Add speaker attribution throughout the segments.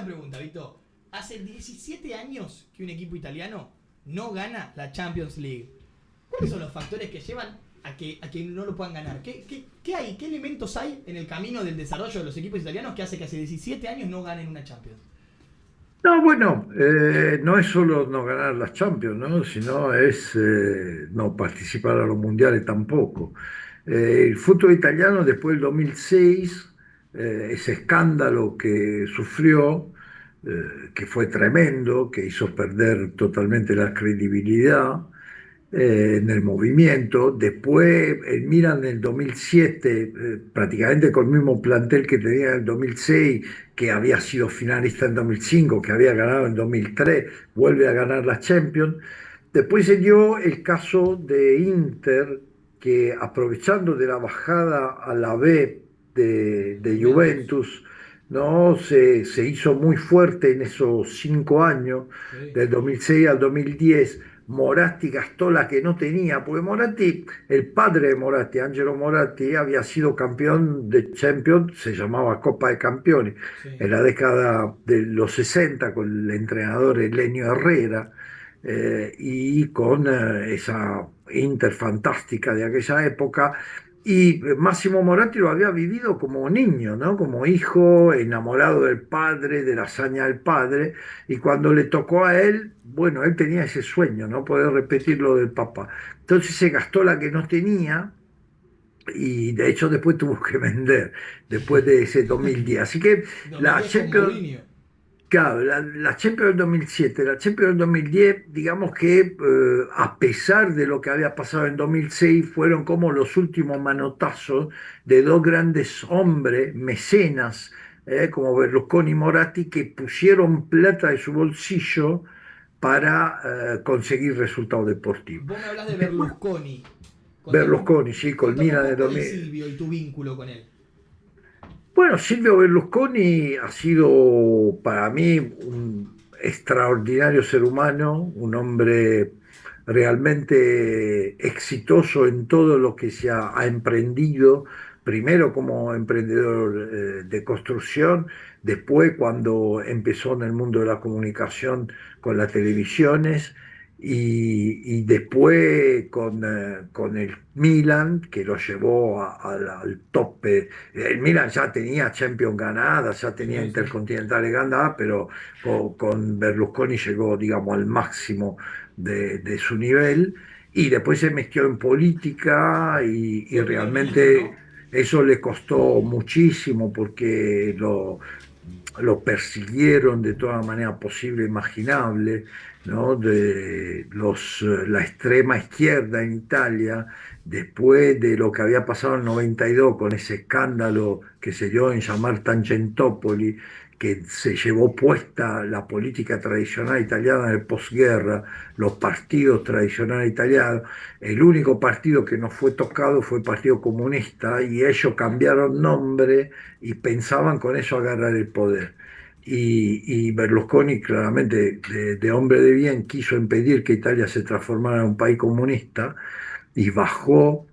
Speaker 1: una pregunta, Vito. Hace 17 años que un equipo italiano no gana la Champions League. ¿Cuáles son los factores que llevan a que no lo puedan ganar? ¿Qué hay? ¿Qué elementos hay en el camino del desarrollo de los equipos italianos que hace que hace 17 años no ganen una Champions?
Speaker 2: No, bueno, no es solo no ganar las Champions, ¿no? Sino es no participar a los mundiales tampoco. El fútbol italiano después del 2006, ese escándalo que sufrió, que fue tremendo, que hizo perder totalmente la credibilidad, en el movimiento. Después el Milan en el 2007, prácticamente con el mismo plantel que tenía en el 2006, que había sido finalista en 2005, que había ganado en 2003, vuelve a ganar la Champions. Después se dio el caso de Inter, que aprovechando de la bajada a la B de
Speaker 1: Juventus.
Speaker 2: Juventus, ¿no? Se hizo muy fuerte en esos 5 años,
Speaker 1: Sí.
Speaker 2: del 2006 al 2010. Moratti gastó la que no tenía, porque Moratti, el padre de Moratti, Angelo Moratti, había sido campeón de Champions, se llamaba Copa de Campeones,
Speaker 1: Sí.
Speaker 2: en la década de los 60 con el entrenador Elenio Herrera, y con esa Inter fantástica de aquella época. Y Máximo Moratti lo había vivido como niño, ¿no? Como hijo, enamorado del padre, de la hazaña del padre, y cuando le tocó a él, bueno, él tenía ese sueño, ¿no? Poder repetir lo del papá. Entonces se gastó la que no tenía y de hecho después tuvo que vender, después de ese 2010. Así que la
Speaker 1: 2010 con
Speaker 2: Champions,
Speaker 1: Mourinho.
Speaker 2: claro, la Champions del 2007, la Champions del 2010, digamos que a pesar de lo que había pasado en 2006, fueron como los últimos manotazos de dos grandes hombres, mecenas, como Berlusconi y Moratti, que pusieron plata de su bolsillo para conseguir resultados deportivos.
Speaker 1: Vos me hablas de Berlusconi.
Speaker 2: Berlusconi, sí, con
Speaker 1: Contame un
Speaker 2: Milan de
Speaker 1: poco de
Speaker 2: 2000.
Speaker 1: Silvio y tu vínculo con él.
Speaker 2: Bueno, Silvio Berlusconi ha sido para mí un extraordinario ser humano, un hombre realmente exitoso en todo lo que ha emprendido, primero como emprendedor de construcción, después cuando empezó en el mundo de la comunicación con las televisiones, y después con el Milan, que lo llevó al tope. El Milan ya tenía Champions ganadas, ya tenía
Speaker 1: Sí, sí.
Speaker 2: Intercontinentales ganadas, pero con Berlusconi llegó, digamos, al máximo de su nivel, y después se metió en política, y
Speaker 1: Fue primer ministro,
Speaker 2: realmente
Speaker 1: ¿no?
Speaker 2: eso le costó muchísimo porque lo persiguieron de toda manera posible e imaginable, ¿no? La extrema izquierda en Italia, después de lo que había pasado en el 92 con ese escándalo que se dio en llamar Tangentopoli, que se llevó puesta la política tradicional italiana de posguerra, los partidos tradicionales italianos. El único partido que no fue tocado fue el Partido Comunista, y ellos cambiaron nombre y pensaban con eso agarrar el poder. Y Berlusconi, claramente de hombre de bien, quiso impedir que Italia se transformara en un país comunista, y bajó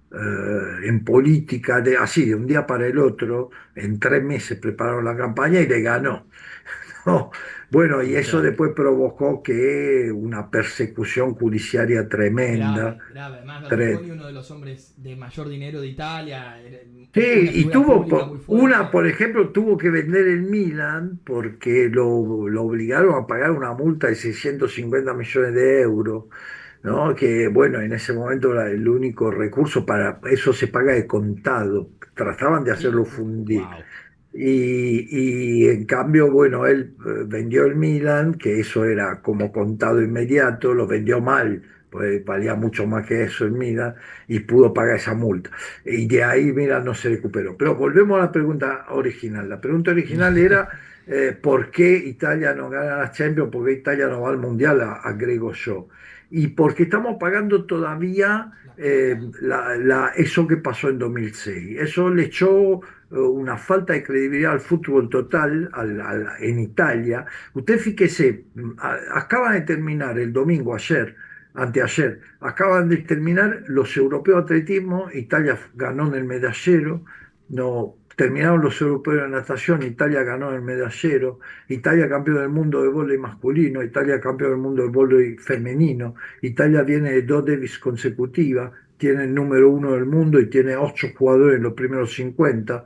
Speaker 2: en política, así de un día para el otro, en 3 meses prepararon la campaña y le ganó. ¿No? Bueno, y eso
Speaker 1: Claro.
Speaker 2: después provocó que una persecución judiciaria tremenda.
Speaker 1: Grave, grave. Además,
Speaker 2: tre-
Speaker 1: Berlusconi, uno de los hombres de mayor dinero de Italia, era
Speaker 2: Sí,
Speaker 1: una
Speaker 2: y
Speaker 1: figura pública muy fuerte.
Speaker 2: por ejemplo, tuvo que vender el Milan porque lo obligaron a pagar una multa de 650 millones de euros, ¿no? Que bueno, en ese momento era el único recurso, para eso se paga de contado. Trataban de hacerlo fundir.
Speaker 1: Wow.
Speaker 2: Y en cambio, bueno, él vendió el Milan, que eso era como contado inmediato, lo vendió mal, pues valía mucho más que eso el Milan, y pudo pagar esa multa. Y de ahí Milan no se recuperó. Pero volvemos a la pregunta original. La pregunta original era ¿por qué Italia no gana la Champions? ¿Por qué Italia no va al Mundial? Agrego yo. Y porque estamos pagando todavía
Speaker 1: La cuota.
Speaker 2: eso que pasó en 2006. Eso le echó una falta de credibilidad al fútbol total en Italia. Usted fíjese, acaban de terminar el domingo, ayer, anteayer, acaban de terminar los europeos de atletismo. Italia ganó en el medallero, no, terminaron los europeos de natación, Italia ganó el medallero, Italia campeón del mundo de vóley masculino, Italia campeón del mundo de vóley femenino, Italia viene de dos Davis consecutivas, tiene el número uno del mundo y tiene 8 jugadores en los primeros 50,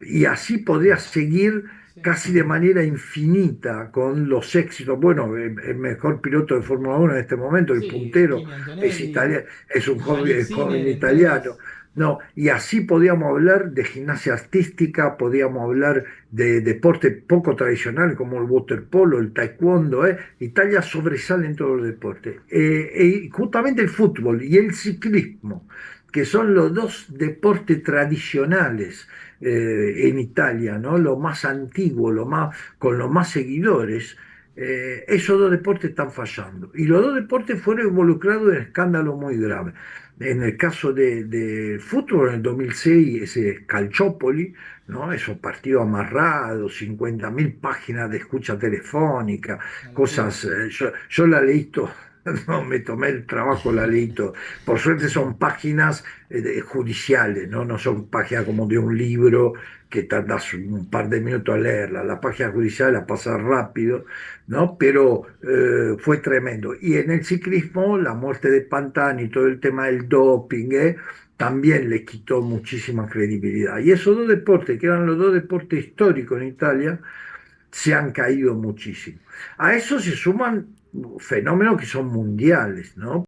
Speaker 2: y así podría seguir
Speaker 1: Sí.
Speaker 2: casi de manera infinita con los éxitos. Bueno, el mejor piloto de Fórmula 1 en este momento, el
Speaker 1: Sí,
Speaker 2: puntero,
Speaker 1: Kimi
Speaker 2: es,
Speaker 1: Antonelli,
Speaker 2: es un
Speaker 1: Yannick
Speaker 2: joven
Speaker 1: Sinner,
Speaker 2: italiano.
Speaker 1: entonces,
Speaker 2: No, y así podíamos hablar de gimnasia artística, podíamos hablar de deporte poco tradicional como el waterpolo, el taekwondo. Italia sobresale en todos los deportes. Y justamente el fútbol y el ciclismo, que son los dos deportes tradicionales en Italia, ¿no? Lo más antiguo, con los más seguidores. Esos dos deportes están fallando. Y los dos deportes fueron involucrados en escándalos muy graves. En el caso de fútbol, en el 2006, ese Calciopoli, ¿no? Esos partidos amarrados, 50.000 páginas de escucha telefónica,
Speaker 1: una locura.
Speaker 2: cosas. Yo la leí todo, no me tomé el trabajo, la leí todo. Por suerte son páginas judiciales, ¿no? No son páginas como de un libro que tardas un par de minutos a leerla. La página judicial la pasa rápido, ¿no? Pero fue tremendo. Y en el ciclismo, la muerte de Pantani y todo el tema del doping, también le quitó muchísima credibilidad. Y esos dos deportes, que eran los dos deportes históricos en Italia, se han caído muchísimo. A eso se suman fenómenos que son mundiales, ¿no?